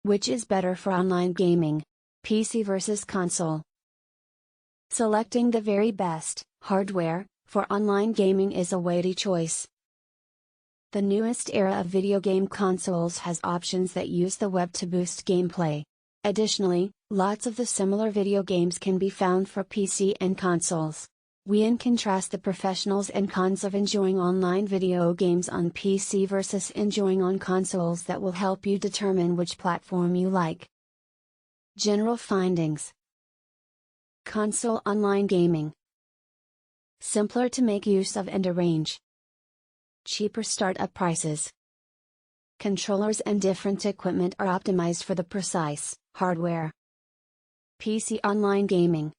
Which is better for online gaming? PC versus console. Selecting the very best hardware for online gaming is a weighty choice. The newest era of video game consoles has options that use the web to boost gameplay. Additionally, lots of the similar video games can be found for PC and consoles. We can contrast the professionals and cons of enjoying online video games on PC versus enjoying on consoles that will help you determine which platform you like. General findings. Console online gaming. Simpler to make use of and arrange. Cheaper startup prices. Controllers and different equipment are optimized for the precise hardware. PC online gaming.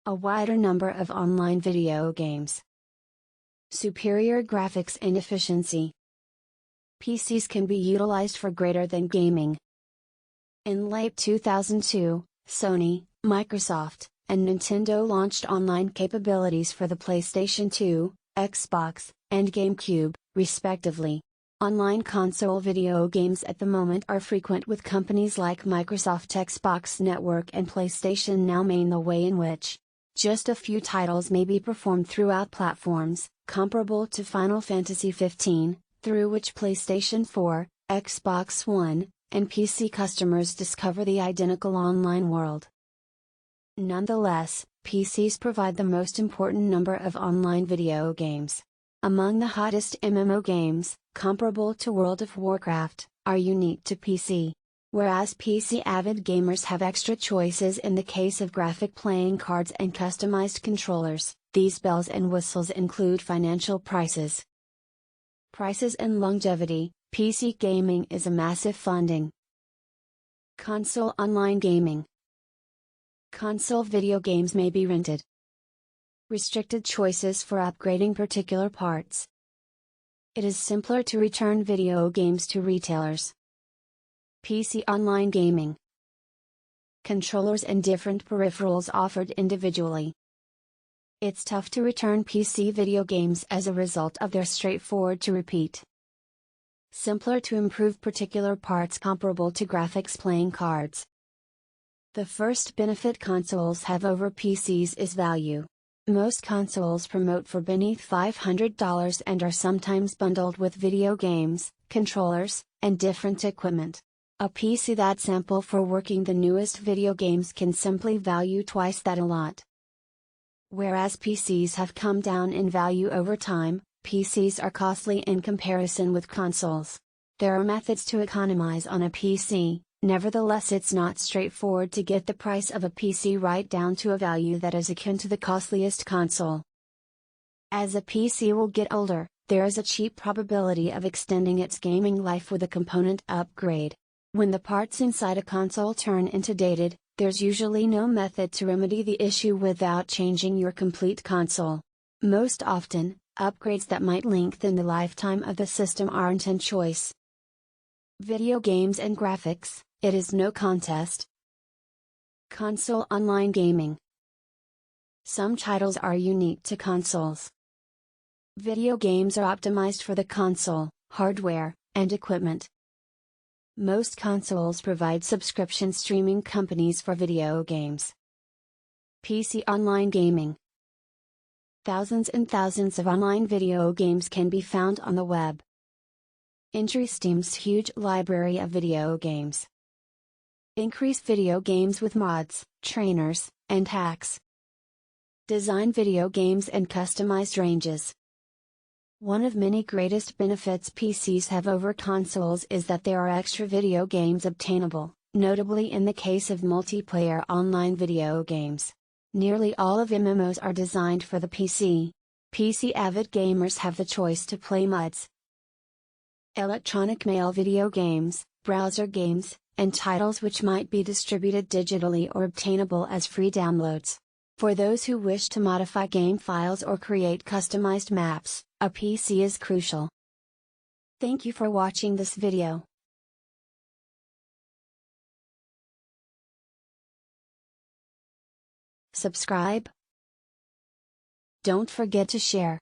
A wider number of online video games. Superior graphics and efficiency. PCs can be utilized for greater than gaming. In late 2002, Sony, Microsoft, and Nintendo launched online capabilities for the PlayStation 2, Xbox, and GameCube, respectively. Online console video games at the moment are frequent, with companies like Microsoft Xbox Network and PlayStation Now main the way in which just a few titles may be performed throughout platforms, comparable to Final Fantasy XV, through which PlayStation 4, Xbox One, and PC customers discover the identical online world. Nonetheless, PCs provide the most important number of online video games. Among the hottest MMO games, comparable to World of Warcraft, are unique to PC. Whereas PC avid gamers have extra choices in the case of graphic playing cards and customized controllers, these bells and whistles include financial prices. Prices and longevity. PC gaming is a massive funding. Console online gaming. Console video games may be rented. Restricted choices for upgrading particular parts. It is simpler to return video games to retailers. PC online gaming. Controllers and different peripherals offered individually. It's tough to return PC video games as a result of their straightforward to repeat. Simpler to improve particular parts comparable to graphics playing cards. The first benefit consoles have over PCs is value. Most consoles promote for beneath $500 and are sometimes bundled with video games, controllers, and different equipment. A PC that's ample for working the newest video games can simply value twice that a lot. Whereas PCs have come down in value over time, PCs are costly in comparison with consoles. There are methods to economize on a PC, nevertheless it's not straightforward to get the price of a PC right down to a value that is akin to the costliest console. As a PC will get older, there is a cheap probability of extending its gaming life with a component upgrade. When the parts inside a console turn into dated, there's usually no method to remedy the issue without changing your complete console. Most often, upgrades that might lengthen the lifetime of the system aren't in choice. Video games and graphics, it is no contest. Console online gaming. Some titles are unique to consoles. Video games are optimized for the console, hardware, and equipment. Most consoles provide subscription streaming companies for video games. PC online gaming. Thousands and thousands of online video games can be found on the web. Entry Steam's huge library of video games. Increase video games with mods, trainers, and hacks. Design video games and customized ranges. One of many greatest benefits PCs have over consoles is that there are extra video games obtainable, notably in the case of multiplayer online video games. Nearly all of MMOs are designed for the PC. PC avid gamers have the choice to play mods, electronic mail video games, browser games, and titles which might be distributed digitally or obtainable as free downloads. For those who wish to modify game files or create customized maps, a PC is crucial. Thank you for watching this video. Subscribe. Don't forget to share.